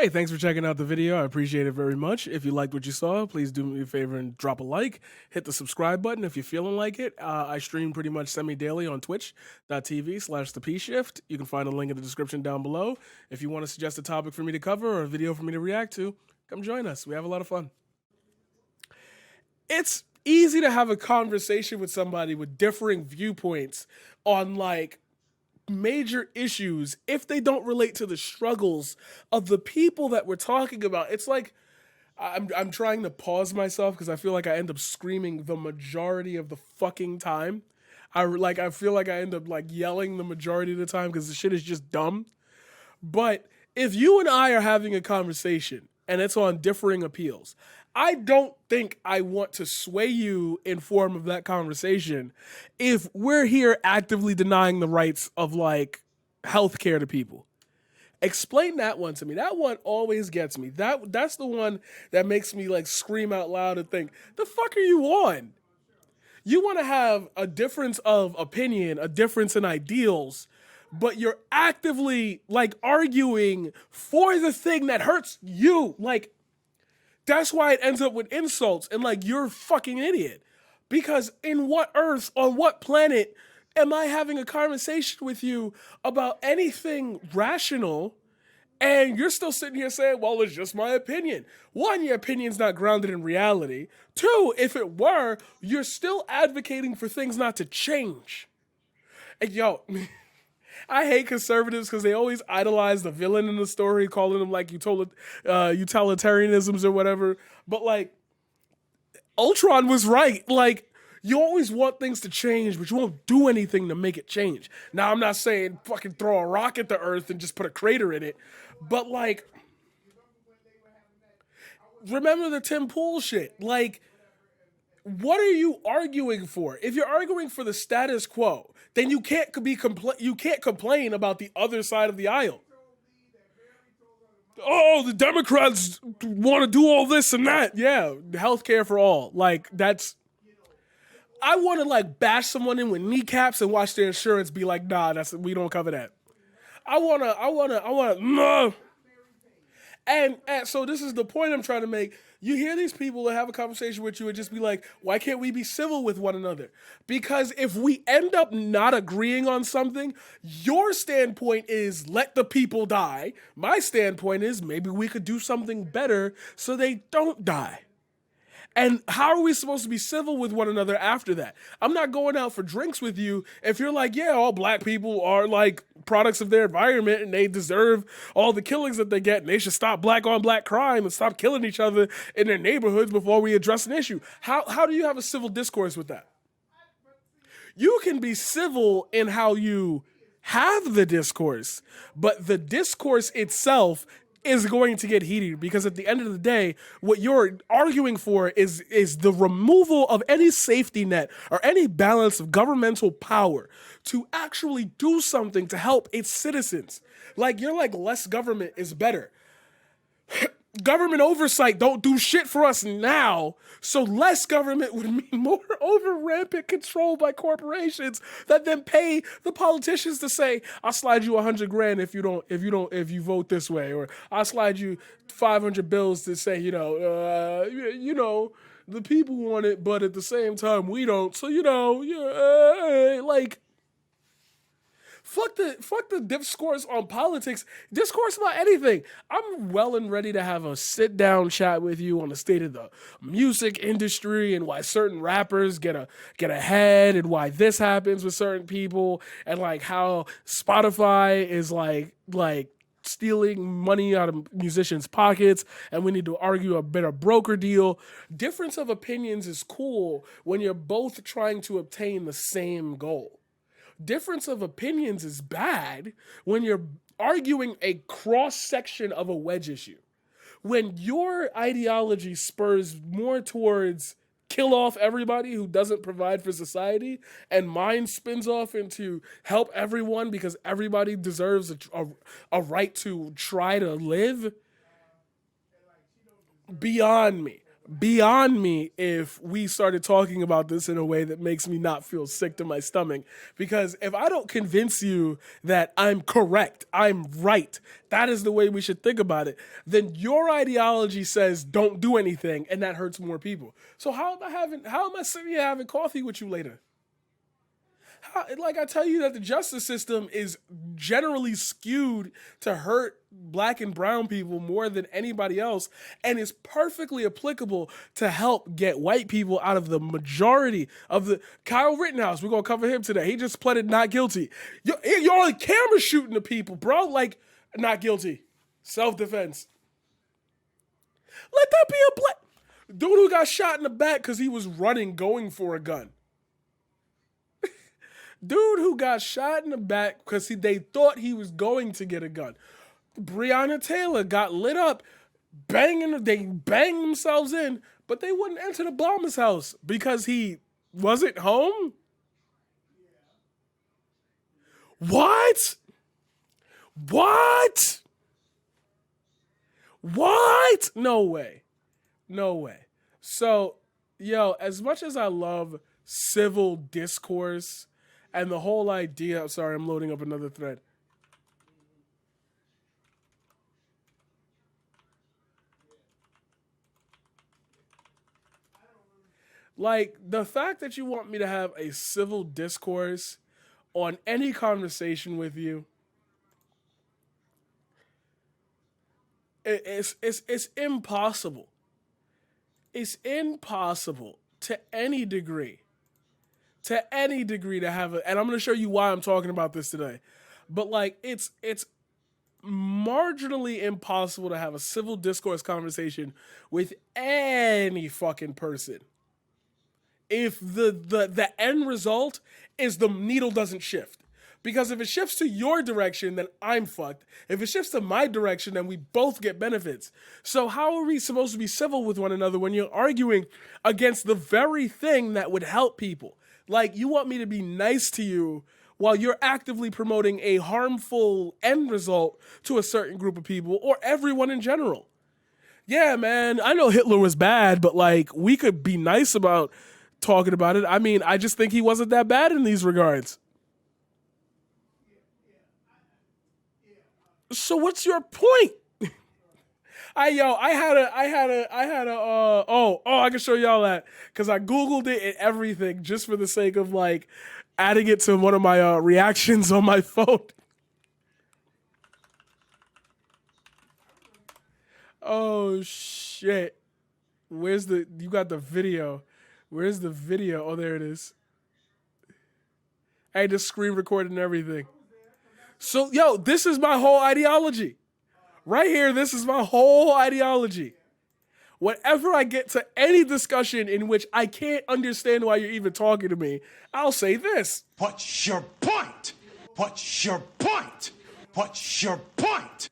Hey, thanks for checking out the video. I appreciate it very much. If you liked what you saw, please do me a favor and drop a like. Hit the subscribe button if you're feeling like it. I stream pretty much semi-daily on twitch.tv/thepshift. You can find a link in the description down below. If you want to suggest a topic for me to cover or a video for me to react to, come join us. We have a lot of fun. It's easy to have a conversation with somebody with differing viewpoints on major issues if they don't relate to the struggles of the people that we're talking about. It's like I'm trying to pause myself because I feel like I end up screaming the majority of the fucking time. I feel like I end up yelling the majority of the time because the shit is just dumb. But if you and I are having a conversation and it's on differing appeals, I don't think I want to sway you in form of that conversation if we're here actively denying the rights of healthcare to people. Explain that one to me. That one always gets me. That's the one that makes me scream out loud and think, the fuck are you on? You want to have a difference of opinion, a difference in ideals, but you're actively arguing for the thing that hurts you. That's why it ends up with insults and you're a fucking idiot. Because in what earth, on what planet am I having a conversation with you about anything rational and you're still sitting here saying, well, it's just my opinion. One, your opinion's not grounded in reality. Two, if it were, you're still advocating for things not to change. And yo, I hate conservatives because they always idolize the villain in the story, calling them utilitarianisms or whatever. But Ultron was right. You always want things to change, but you won't do anything to make it change. Now, I'm not saying fucking throw a rock at the earth and just put a crater in it. But remember the Tim Pool shit. What are you arguing for? If you're arguing for the status quo, then you can't complain about the other side of the aisle. Oh, the Democrats want to do all this and that. Yeah, healthcare for all. That's. I want to bash someone in with kneecaps and watch their insurance be like, nah, we don't cover that. I wanna, no. And so this is the point I'm trying to make. You hear these people that have a conversation with you and just be like, why can't we be civil with one another? Because if we end up not agreeing on something, your standpoint is let the people die. My standpoint is maybe we could do something better so they don't die. And how are we supposed to be civil with one another after that? I'm not going out for drinks with you if you're like, yeah, all black people are products of their environment and they deserve all the killings that they get and they should stop black on black crime and stop killing each other in their neighborhoods before we address an issue. How do you have a civil discourse with that? You can be civil in how you have the discourse, but the discourse itself is going to get heated because at the end of the day, what you're arguing for is the removal of any safety net or any balance of governmental power to actually do something to help its citizens. You're less government is better. Government oversight don't do shit for us now, so less government would mean more over rampant control by corporations that then pay the politicians to say, I'll slide you $100,000 if you vote this way, or I'll slide you 500 bills to say, the people want it, but at the same time we don't. So Fuck the discourse on politics. Discourse about anything. I'm well and ready to have a sit down chat with you on the state of the music industry and why certain rappers get ahead and why this happens with certain people and how Spotify is stealing money out of musicians' pockets and we need to argue a better broker deal. Difference of opinions is cool when you're both trying to obtain the same goal. Difference of opinions is bad when you're arguing a cross-section of a wedge issue. When your ideology spurs more towards kill off everybody who doesn't provide for society and mine spins off into help everyone because everybody deserves a right to try to live, beyond me. beyond me if we started talking about this in a way that makes me not feel sick to my stomach. Because if I don't convince you that I'm correct, I'm right, that is the way we should think about it, then your ideology says don't do anything, and that hurts more people. So how am I sitting here having coffee with you later? Like I tell you that the justice system is generally skewed to hurt black and brown people more than anybody else, and is perfectly applicable to help get white people out of the majority of the Kyle Rittenhouse. We're gonna cover him today. He just pleaded not guilty. You're on camera shooting the people, bro. Like, not guilty, self-defense. Let that be a black dude who got shot in the back because he was running, going for a gun. Dude who got shot in the back because they thought he was going to get a gun. Breonna Taylor got lit up, they banged themselves in, but they wouldn't enter the bomber's house because he wasn't home? What? What? What? No way. No way. So, yo, as much as I love civil discourse and the whole idea, sorry, I'm loading up another thread. Like, the fact that you want me to have a civil discourse on any conversation with you, it's impossible. It's impossible to any degree. To have and I'm going to show you why I'm talking about this today. But like, it's marginally impossible to have a civil discourse conversation with any fucking person if the end result is the needle doesn't shift. Because if it shifts to your direction, then I'm fucked. If it shifts to my direction, then we both get benefits. So how are we supposed to be civil with one another when you're arguing against the very thing that would help people? Like, you want me to be nice to you while you're actively promoting a harmful end result to a certain group of people or everyone in general. Yeah, man, I know Hitler was bad, but like, we could be nice about talking about it. I mean, I just think he wasn't that bad in these regards. So what's your point? I can show y'all that because I Googled it and everything just for the sake of like adding it to one of my reactions on my phone. Oh shit. You got the video. Where's the video? Oh, there it is. I just screen recorded and everything. So, yo, this is my whole ideology. Right here, this is my whole ideology. Whenever I get to any discussion in which I can't understand why you're even talking to me, I'll say this. What's your point? What's your point? What's your point?